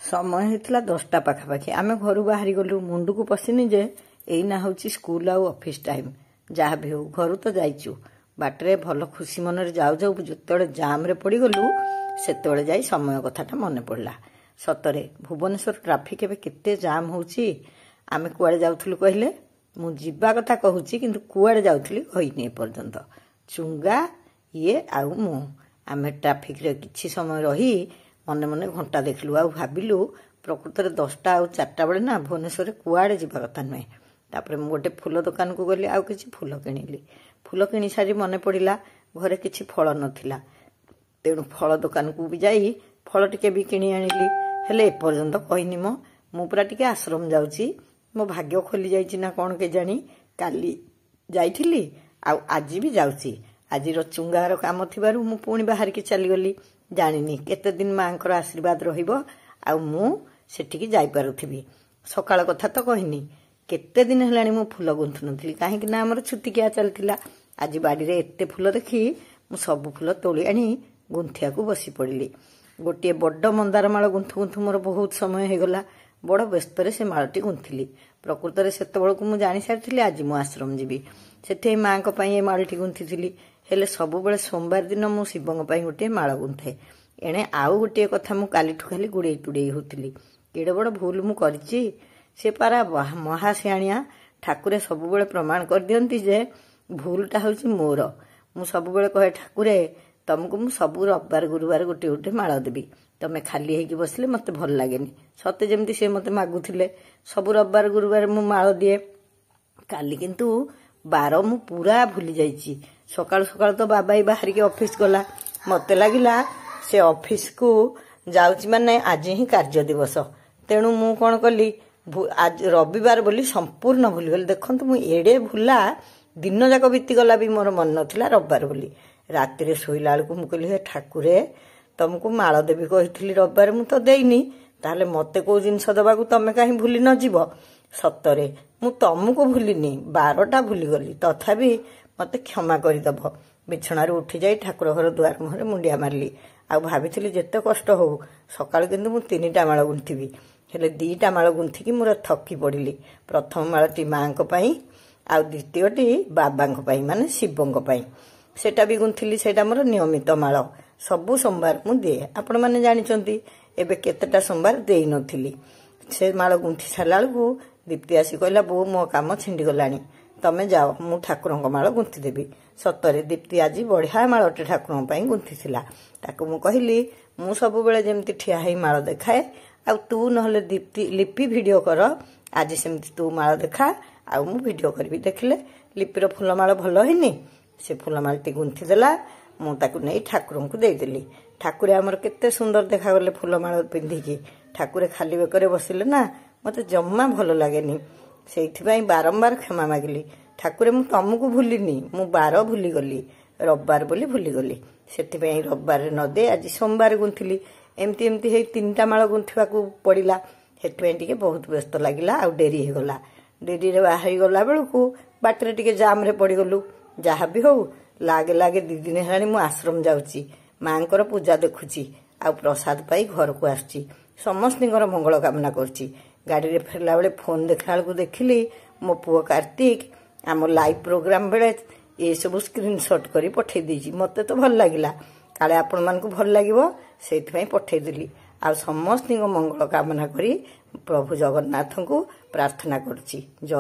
समय होता 10टा पाखापाखि आम घर बाहरी गलु मुंड को पशिनी जे एना हूँ स्कूल आउ ऑफिस टाइम जहाँ भी हो घर तो जाइचु बाटरे भल खुशी मन जाऊ जाऊ जो जाम रे पड़ गलु से जाई समय कथाटा मन पड़ा सतरे भुवनेश्वर ट्राफिक एवं केते जाम होची आमे कुआड़े जाउथलु कहले मु जिबा कथा कहूची किंतु कुआड़े जाउथली कहिनी पर्यंत चुंगा ये आउ मु आमे ट्राफिक रे किछि समय रही मने मने घंटा देखलु आ भाबिलु प्रकृत में 10टा आउ 4टा बेले ना भुवनेश्वर कुआड़े जीवा कथा नुहे तापर मु गोटे फूल दुकान को गली आउ किछि फूल किनिली फूल किनी सारी मने पड़िला घरे किछि फल नथिला तेणु फल दुकान को भी जाई फल टिके भी किनी आनिली हेले एपर्यंत कहिनी मु पूरा टिके आश्रम जाउची मो भाग्य खोली जाइची ना कौन के जानी काली जाइथिली आउ आज भी जाउची आज चुंगार काम थिबारु मु पुणी बाहर के चली गली जानिनी केते दिन मांकर आशीर्वाद रहिबो आउ मु सेठिकी जाई पारुथिबी सकाळ कथा तो कहिनी केते दिन हेलानी मु फूल गुंथु नथिली काहे कि ना हमर छुतिकिया चलतिला आज बाड़ी रे एते फूल देखी मु सब फूल तोली आनी गुंथिया को बसी पड़िली गोटे बड़ मंदार माल गुंथु गुंथु मोर बहुत समय हो गला बड़ व्यस्त से मालटी गुंथिली प्रकृत में सेत बेलू मुझे जानी सारी आज मु आश्रम जीवी से माँ ए मालटी गुंथी हेले सब बेले सोमवार दिन मु शिवों गोटे माल गुंथे एणे आउ गोटे कथा मु कालीठू खाली गुड़े टुड़े होती केड़े बड़ भूल मु करिछि से पारा महासियाणिया ठाकुरे सब बेले प्रमाण कर दियंती जे भूलटा होछि मोर मु सब बेले कहे ठाकुरे तुमको मु सब रविवार गुरुवार गोटे गोटे माल देवी तमें खाली होगी बसले मत भल लगे सते जमती से मत मागुले सब रविवार गुरुवार मु माल दिए काली किंतु बार मु पूरा भूली जाइछि सकाळ सकाळ तो बाबा बाहर के ऑफिस गला मते लागिला से ऑफिस को जाउछि माने आज ही कार्य दिवस तेणु मु कोन कली आज रविवार बोली संपूर्ण भूली गली देखंतु मु एडे भूला दिन जाक बीती गला भी मोर मन नथिला रविवार बोली राति रे सोइला बेलू मु कहली हे ठाकुरे तुमको माल देवी कही रविवार मु तो देनी ताहले मते को जिनस दबा तमे कहीं भूली न जीव सतरे मु तुमको भूलिनी 12टा भूली गली तथापि मते क्षमा करदब बिछणार उठी जाई ठाकुर घर दुआर मुहरे मुंडिया मारली आ भाभी जेते कष्ट हो सकाळ किंतु मु 3टा माल गुंथिबी हेले 2टा माल गुंथिकी मोर थकी पड़िली प्रथम मालटी माँ आ द्वितीयटी बाबा माने शिवों सेटा भी गुंथिली सेटा मोर नियमित माल सबु सोमवार मु दिए आपण माने जानिचंती एबे केतेटा सोमवार देई नथिली से माल गुंथी सारा बेलू दीप्ति आसी कहला बो मो काम छिंडी गलानी तमे जाओ मु ठाकुरंक माल गुंथी देबी सतरे दीप्ति आज बढ़िया मालटे ठाकुरंक पई गुंथी थिला ताको मु कहली मु सब बेले जेमती ठिया हेई माल देखाए आ तू नहले दीप्ति लिपि वीडियो कर आज सेमती तू माल देखा आ मु वीडियो करबी देखले लिपिर फूल माल भलो हेनी से फूल मालटी गुंथी देला मु ताकू नहीं ठाकुर को देदेली ठाकुर आमर केते सुंदर देखा गले फूल माल पिंधिकी ठाकुर खाली बेकरे बसिले ना मते जम्मा भल लागेनी से बारंबार क्षमा मागिली ठाकुर मु तुमको भूलिनी मु बार भूली गली रविवार बोली भूली गली से रविवार न दे आज सोमवार गुंथिली एमती एमती हे 3टा माल गुंथिबा को पड़िला हेतु बहुत व्यस्त लगिला आ डेरी हो गला डेरी रे बाहरी गला बेलू बाटरे टिके जाम रे पड़ी गलु जहाँ भी हो लागे लागे 2 दिन हेलानी मु आश्रम जाउची मांकर पूजा देखुची आ प्रसाद पाई घर को आसची समस्तिंकर मंगल कामना करची गाड़ी रे फेरला बेले फोन देखला बेलू देखिली मो पुओ कार्तिक आम लाइव प्रोग्राम बेले ये सब स्क्रीनशॉट करी पठे दीची मते तो भल लागिला काले आपण मानकु भल लागिवो सेति पई पठे दिली आ समस्तिंक मंगल कामना करी प्रभु जगन्नाथ को प्रार्थना करची जय।